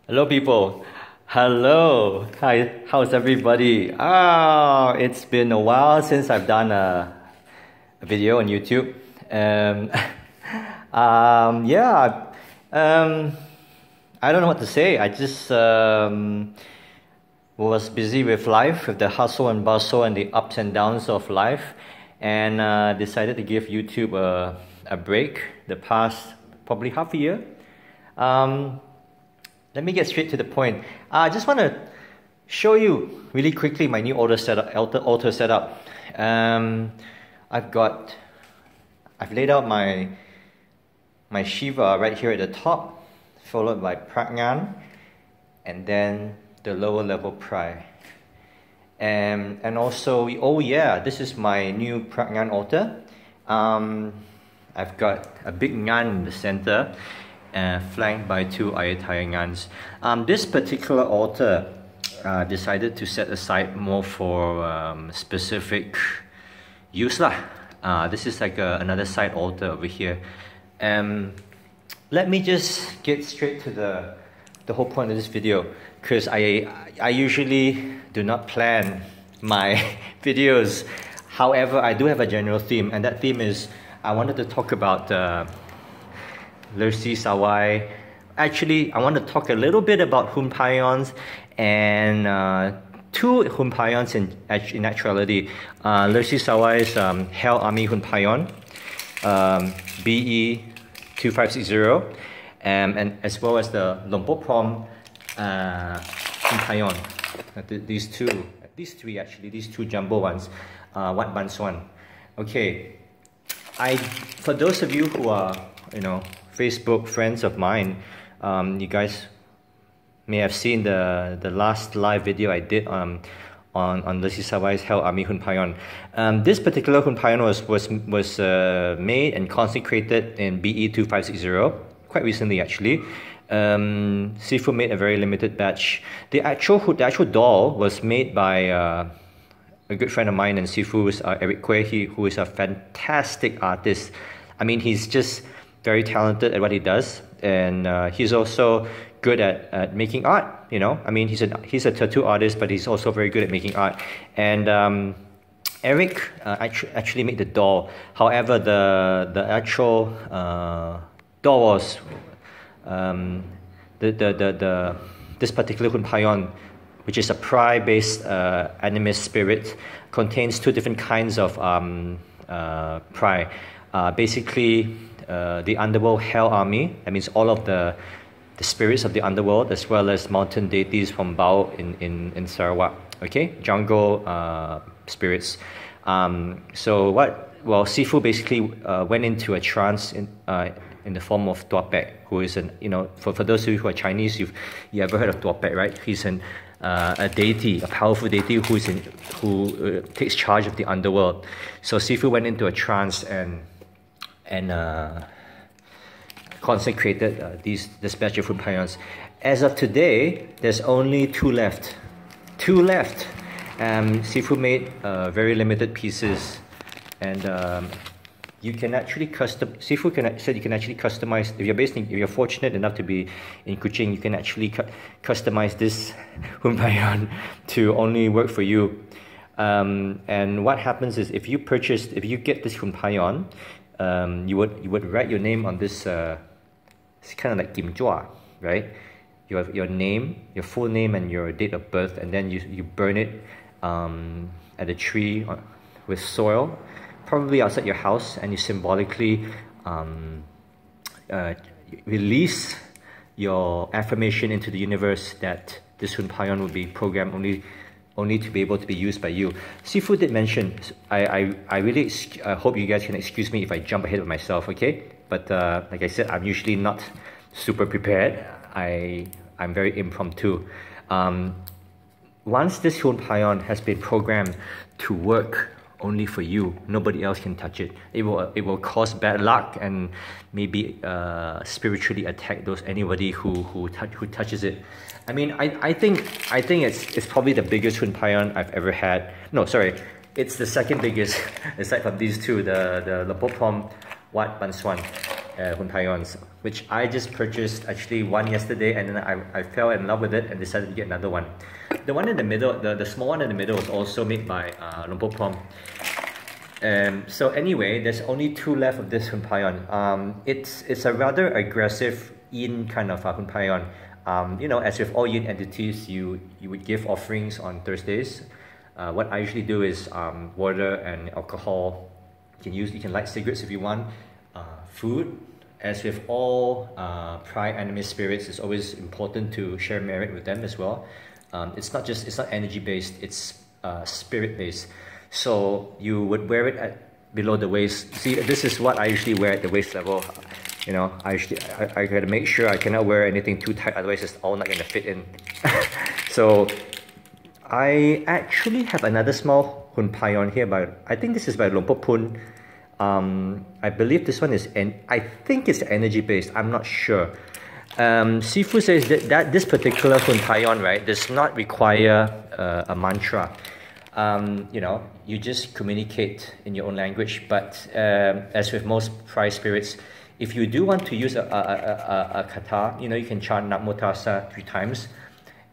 Hello, people. Hello. Hi. How's everybody? It's been a while since I've done a video on YouTube. Yeah. I don't know what to say. I just was busy with life, with the hustle and bustle and the ups and downs of life, and decided to give YouTube a break the past probably half a year. Let me get straight to the point. I just want to show you really quickly my new altar setup. I've laid out my Shiva right here at the top, followed by Pragyan, and then the lower level Prai. And also, oh yeah, this is my new Pragyan altar. I've got a big Ngan in the center, flanked by two Ayataya Ngans. This particular altar decided to set aside more for specific use lah. This is like another side altar over here. Let me just get straight to the whole point of this video, because I usually do not plan my videos. However, I do have a general theme, and that theme is I wanted to talk about Lersi, Sawai'S. Actually, I want to talk a little bit about Hoon Payons and two Hoon Payons in actuality. Lersi Sawai'S Hell Army Hoon Payon, BE 2560, and as well as the Lompok Prom Hoon Payon. These three actually, these two jumbo ones, Wat Ban Swan. Okay, for those of you who are, Facebook friends of mine, you guys may have seen the last live video I did on Lersi Sawai'S Hell Army Hoon Payon. This particular Hoon Payon was made and consecrated in BE 2560 quite recently actually. Sifu made a very limited batch. The actual doll was made by a good friend of mine and Sifu's, Eric Kwe, who is a fantastic artist. I mean, he's just very talented at what he does, and he's also good at making art. I mean, he's a tattoo artist, but he's also very good at making art. And Eric actually made the doll. However, the actual doll was this particular Hoon Payon, which is a Prai-based animist spirit, contains two different kinds of Prai. Basically, the underworld Hell Army, that means all of the spirits of the underworld, as well as mountain deities from Bao in Sarawak, okay, jungle spirits. Well, Sifu basically went into a trance in the form of Tuapek, who is for those of you who are Chinese, you ever heard of Tuapek, right? He's a deity, a powerful deity who takes charge of the underworld. So Sifu went into a trance and consecrated this batch of Hoon Payons. As of today, there's only two left. Sifu made very limited pieces, and you can actually Sifu said you can actually customize. If you're fortunate enough to be in Kuching, you can actually customize this Hoon Payon to only work for you. And what happens is, if you get this Hoon Payon, you would write your name on this. It's kind of like Kim Jua, right? Your name, your full name, and your date of birth, and then you burn it at a tree with soil, probably outside your house, and you symbolically release your affirmation into the universe that this Hoon Payon will be programmed only to be able to be used by you. Sifu did mention, I really hope you guys can excuse me if I jump ahead of myself, okay? But like I said, I'm usually not super prepared. I'm very impromptu. Once this Hoon Payon has been programmed to work only for you, nobody else can touch it. It will cause bad luck and maybe spiritually attack anybody who touches it. I mean, I think it's probably the biggest Hoon Payon I've ever had. No, sorry, it's the second biggest aside from these two, the Lompok Prom Wat Ban Swan. Hoon Payons, which I just purchased actually one yesterday, and then I fell in love with it and decided to get another one. The one in the middle, the small one in the middle, was also made by Lumpur Prom. So anyway, there's only 2 left of this Hoon Payon. It's a rather aggressive yin kind of Hoon Payon. You know, as with all yin entities, you would give offerings on Thursdays. What I usually do is water and alcohol. You can light cigarettes if you want. Food. As with all pride animist spirits, it's always important to share merit with them as well. It's not energy based, it's spirit based. So you would wear it below the waist. See, this is what I usually wear at the waist level. You know, I gotta make sure I cannot wear anything too tight, otherwise it's all not gonna fit in. So I actually have another small Hoon Payon here, but I think this is by Lumpur Pun. I believe this one is, I think it's energy based, I'm not sure. Sifu says that this particular Hoon Payon, right, does not require a mantra. You know, you just communicate in your own language, but as with most pride spirits, if you do want to use a kata, you know, you can chant Namo Tassa 3 times,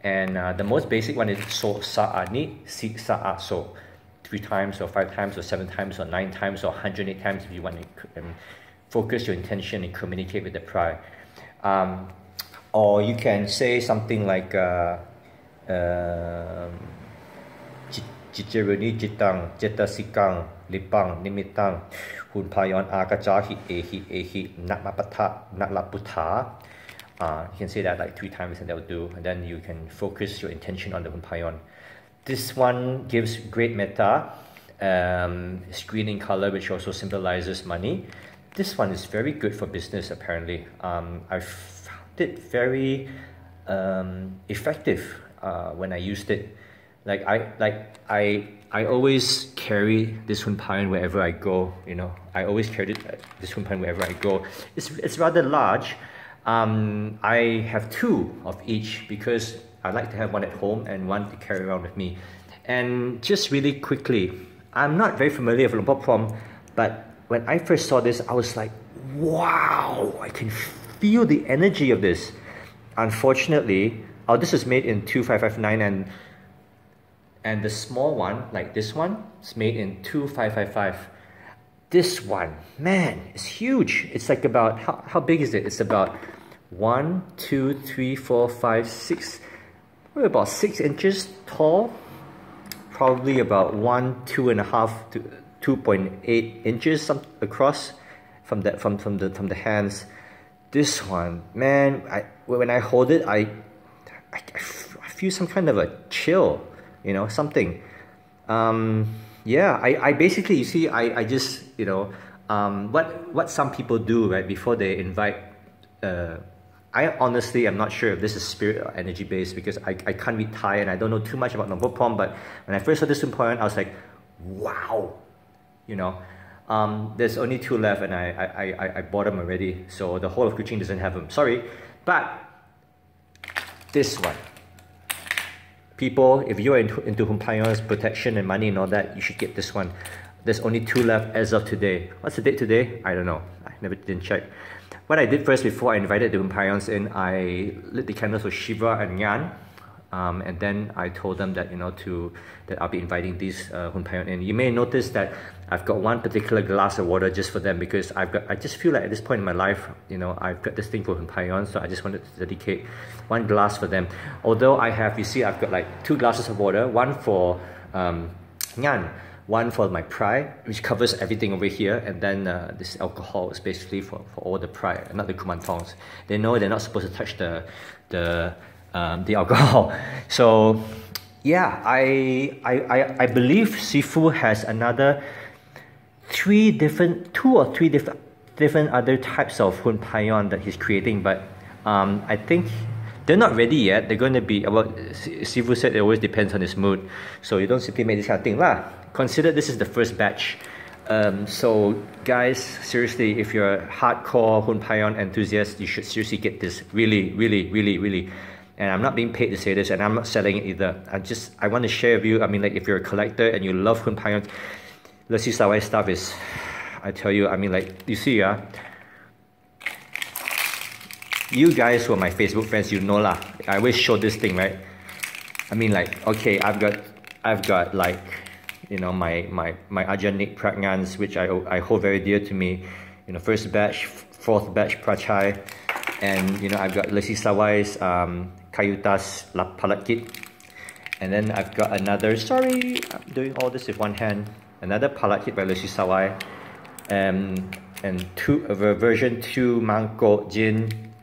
and the most basic one is So Sa Ni Si Sa So 3 times or 5 times or 7 times or 9 times or 108 times if you want to focus your intention and communicate with the pride. Or you can say something like Jitiruni Jitang Jeta Sikang Lipang Nimitang Hoon Payon Akajahi Ehi Nakmapata Naklaputa. You can say that like 3 times and that will do, and then you can focus your intention on the Hoon Payon. This one gives great metta. It's green in color, which also symbolizes money. This one is very good for business apparently. I found it very effective when I used it. Like I always carry this Hoon Payon wherever I go. You know, I always carry this Hoon Payon wherever I go. It's rather large. I have 2 of each because I like to have one at home and one to carry around with me. And just really quickly, I'm not very familiar with Lumpur Prom, but when I first saw this, I was like, wow, I can feel the energy of this. Unfortunately, this is made in 2559, and the small one, like this one, is made in 2555. This one, man, it's huge. It's like about, how big is it? It's about 1, 2, 3, 4, 5, 6, probably about 6 inches tall. Probably about 1, 2.5 to 2.8 inches across from the hands. This one, man, when I hold it, I feel some kind of a chill, you know, something. Yeah, I basically, you see, I just, you know, what some people do, right, before they invite, I honestly am not sure if this is spirit or energy based because I can't read Thai and I don't know too much about Lumpur Prom, but when I first saw this Hoon Payon, I was like, wow, you know. There's only 2 left and I bought them already, so the whole of Kuching doesn't have them, sorry. But this one, people, if you're into Hoon Payon's protection and money and all that, you should get this one. There's only 2 left as of today. What's the date today? I don't know, I didn't check. What I did first before I invited the Hoon Payons in, I lit the candles for Shiva and Nyan, and then I told them that, you know, that I'll be inviting these Hoon Payon in. You may notice that I've got one particular glass of water just for them because I just feel like at this point in my life, you know, I've got this thing for Hoon Payon, so I just wanted to dedicate 1 glass for them. Although I have, you see, I've got like 2 glasses of water, one for Nyan, one for my pride, which covers everything over here, and then this alcohol is basically for all the pride, not the kumantongs. They know they're not supposed to touch the alcohol. So yeah, I believe Sifu has another 2 or 3 different other types of Hoon Payon that he's creating, but I think they're not ready yet. They're going to be, well, Sifu said it always depends on his mood, so you don't simply make this kind of thing lah. Consider this is the first batch. So guys, seriously, if you're a hardcore Hoon Payon enthusiast, you should seriously get this. Really, really, really, really. And I'm not being paid to say this, and I'm not selling it either. I want to share with you. I mean, like, if you're a collector and you love Hoon Payon, Lersi Sawai'S stuff is, I tell you, I mean, like, you see, You guys who are my Facebook friends, you know lah. I always show this thing, right? I mean, like, okay, I've got like, you know, my organic pragnans, which I hold very dear to me. You know, first batch, fourth batch prachai, and you know, I've got Lersi Sawai'S Kayutas Palat Kit, and then I've got another. Sorry, I'm doing all this with one hand. Another Palat Kit by Lersi Sawai, and version 2 Mangkok Gin,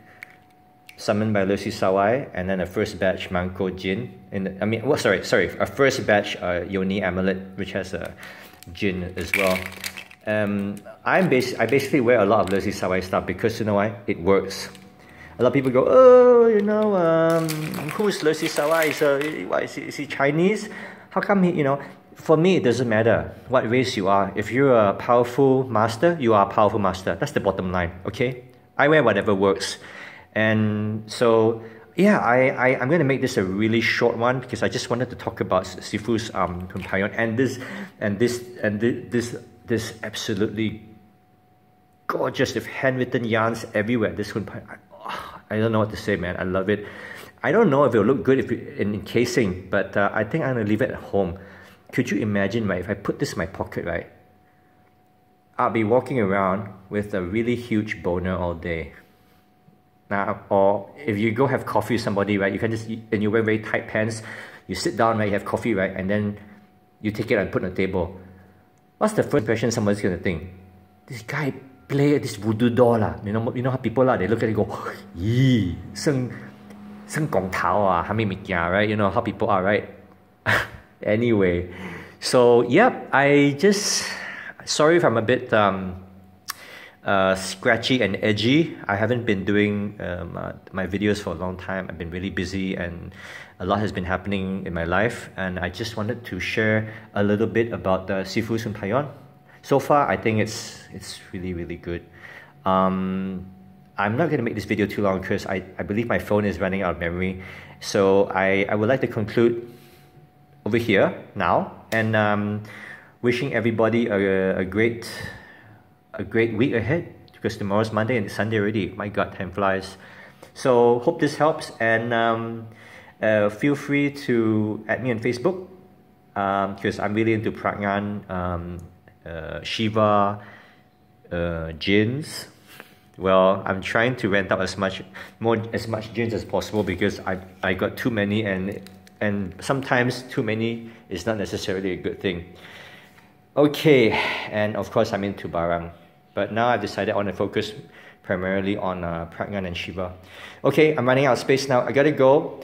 summoned by Lersi Sawai, and then a first batch Mangkok Gin. A first batch Yoni Amulet, which has a gin as well. I basically wear a lot of Lersi Sawai stuff because you know why? It works. A lot of people go, oh, you know, who's Lersi Sawai? Is he Chinese? How come he, you know? For me, it doesn't matter what race you are. If you're a powerful master, you are a powerful master. That's the bottom line, okay? I wear whatever works. And so, yeah, I'm going to make this a really short one because I just wanted to talk about Sifu's from Payon and this absolutely gorgeous with handwritten yarns everywhere. This Hoon Payon, I don't know what to say, man. I love it. I don't know if it'll look good in encasing, but I think I'm going to leave it at home. Could you imagine, right, if I put this in my pocket, right? I'll be walking around with a really huge boner all day. Now, or if you go have coffee with somebody, right, you can just, and you wear very tight pants, you sit down, right, you have coffee, right, and then you take it and put it on the table. What's the first impression somebody's going to think? This guy play this voodoo doll, lah. You know how people are, they look at it and go, yee, seng gong tao ah, hami mikia, right? You know how people are, right? Anyway, so yep, sorry if I'm a bit scratchy and edgy. I haven't been doing my videos for a long time. I've been really busy and a lot has been happening in my life, and I just wanted to share a little bit about the Sifu's from Payon. So far, I think it's really, really good. I'm not going to make this video too long because I believe my phone is running out of memory. So I would like to conclude over here now, and wishing everybody a great week ahead, because tomorrow's Monday and it's Sunday already. My God, time flies. So hope this helps, and feel free to add me on Facebook because I'm really into Pragnan, Shiva, gins. Well, I'm trying to rent out as much gins as possible because I got too many, and sometimes too many is not necessarily a good thing. Okay, and of course I'm into barang, but now I've decided I want to focus primarily on Pragnan and Shiva. Okay, I'm running out of space now. I gotta go.